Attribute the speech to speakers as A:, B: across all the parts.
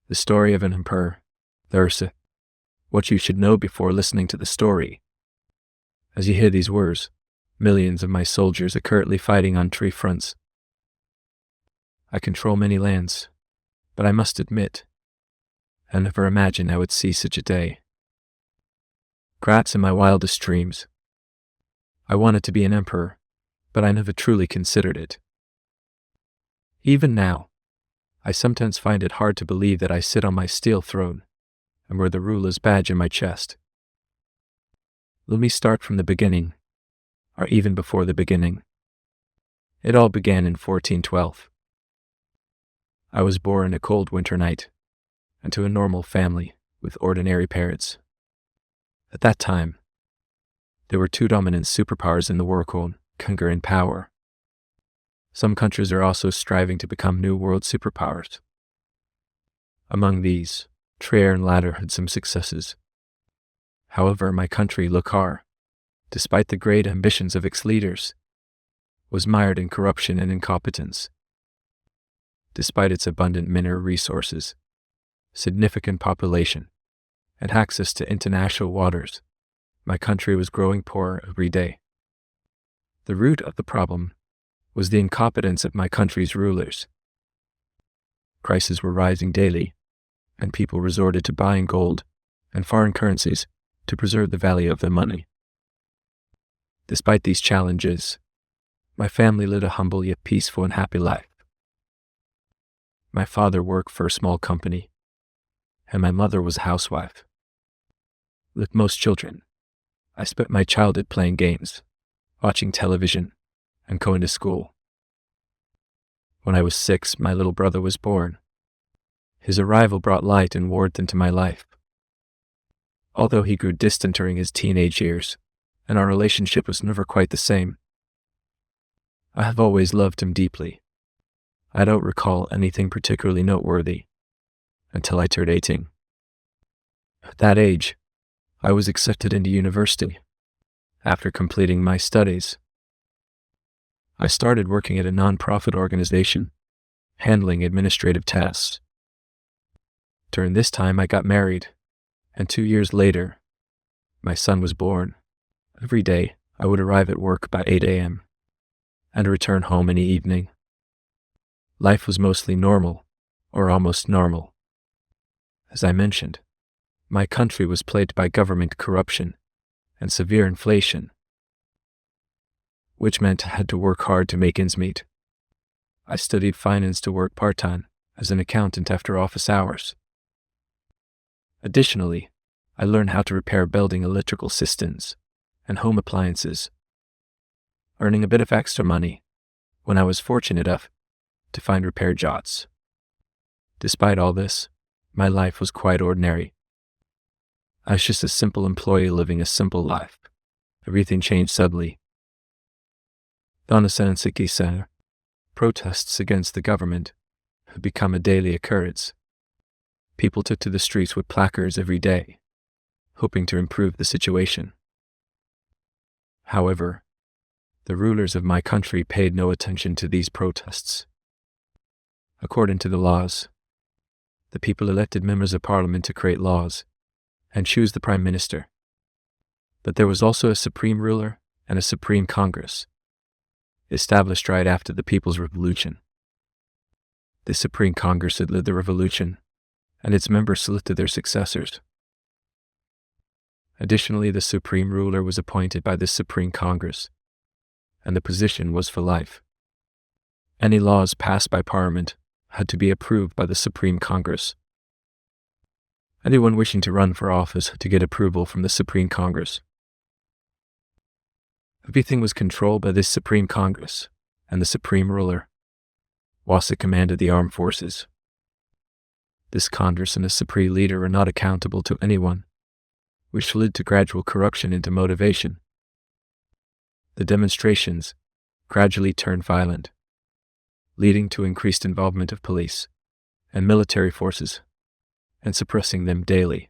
A: The story of an emperor. There's what you should know before listening to the story. As you hear these words, millions of my soldiers are currently fighting on 3 fronts. I control many lands, but I must admit, I never imagined I would see such a day. Perhaps in my wildest dreams, I wanted to be an emperor, but I never truly considered it. Even now, I sometimes find it hard to believe that I sit on my steel throne and wear the ruler's badge in my chest. Let me start from the beginning, or even before the beginning. It all began in 1412. I was born a cold winter night, into a normal family with ordinary parents. At that time, there were 2 dominant superpowers in the world, hunger and power. Some countries are also striving to become new world superpowers. Among these, Trier and Ladder had some successes. However, my country, Lokar, despite the great ambitions of its leaders, was mired in corruption and incompetence. Despite its abundant mineral resources, significant population, and access to international waters, my country was growing poorer every day. The root of the problem was the incompetence of my country's rulers. Prices were rising daily, and people resorted to buying gold and foreign currencies to preserve the value of their money. Despite these challenges, my family led a humble yet peaceful and happy life. My father worked for a small company, and my mother was a housewife. Like most children, I spent my childhood playing games, watching television, and going to school. When I was 6, my little brother was born. His arrival brought light and warmth into my life. Although he grew distant during his teenage years, and our relationship was never quite the same, I have always loved him deeply. I don't recall anything particularly noteworthy until I turned 18. At that age, I was accepted into university. After completing my studies, I started working at a non-profit organization, handling administrative tasks. During this time, I got married, and 2 years later, my son was born. Every day, I would arrive at work by 8 a.m. and return home in the evening. Life was mostly normal, or almost normal. As I mentioned, my country was plagued by government corruption and severe inflation, which meant I had to work hard to make ends meet. I studied finance to work part-time as an accountant after office hours. Additionally, I learned how to repair building electrical systems and home appliances, earning a bit of extra money when I was fortunate enough to find repair jobs. Despite all this, my life was quite ordinary. I was just a simple employee living a simple life. Everything changed suddenly. Protests against the government had become a daily occurrence. People took to the streets with placards every day, hoping to improve the situation. However, the rulers of my country paid no attention to these protests. According to the laws, the people elected members of parliament to create laws and choose the prime minister. But there was also a supreme ruler and a supreme congress, established right after the People's Revolution. The Supreme Congress had led the revolution, and its members selected their successors. Additionally, the supreme ruler was appointed by the Supreme Congress, and the position was for life. Any laws passed by Parliament had to be approved by the Supreme Congress. Anyone wishing to run for office had to get approval from the Supreme Congress. Everything was controlled by this Supreme Congress and the Supreme Ruler, whilst it commanded the armed forces. This Congress and the Supreme Leader are not accountable to anyone, which led to gradual corruption into motivation. The demonstrations gradually turned violent, leading to increased involvement of police and military forces, and suppressing them daily.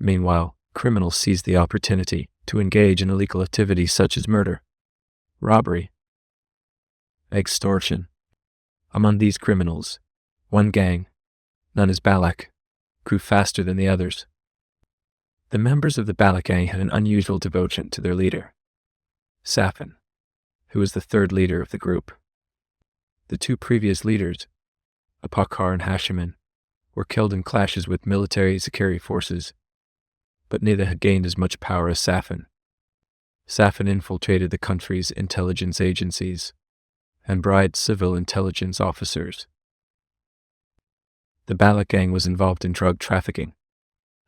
A: Meanwhile, criminals seized the opportunity to engage in illegal activities such as murder, robbery, extortion. Among these criminals, one gang, known as Balak, grew faster than the others. The members of the Balak gang had an unusual devotion to their leader, Safin, who was the third leader of the group. The two previous leaders, Apakar and Hashiman, were killed in clashes with military security forces, but neither had gained as much power as Safin. Safin infiltrated the country's intelligence agencies and bribed civil intelligence officers. The Balak gang was involved in drug trafficking,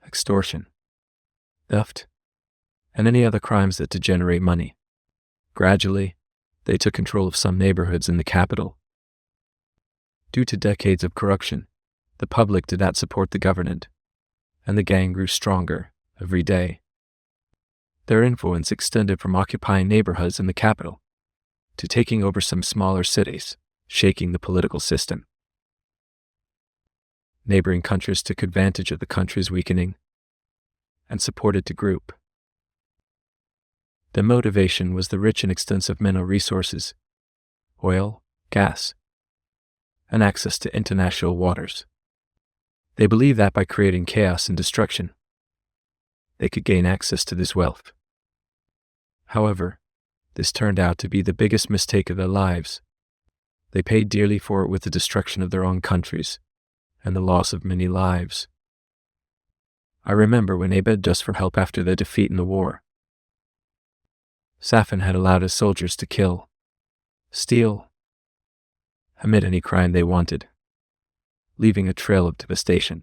A: extortion, theft, and any other crimes that degenerate money. Gradually, they took control of some neighborhoods in the capital. Due to decades of corruption, the public did not support the government, and the gang grew stronger every day. Their influence extended from occupying neighborhoods in the capital to taking over some smaller cities, shaking the political system. Neighboring countries took advantage of the country's weakening and supported the group. The motivation was the rich and extensive mineral resources, oil, gas, and access to international waters. They believed that by creating chaos and destruction, they could gain access to this wealth. However, this turned out to be the biggest mistake of their lives. They paid dearly for it with the destruction of their own countries and the loss of many lives. I remember when they begged us for help after their defeat in the war. Safin had allowed his soldiers to kill, steal, commit any crime they wanted, leaving a trail of devastation.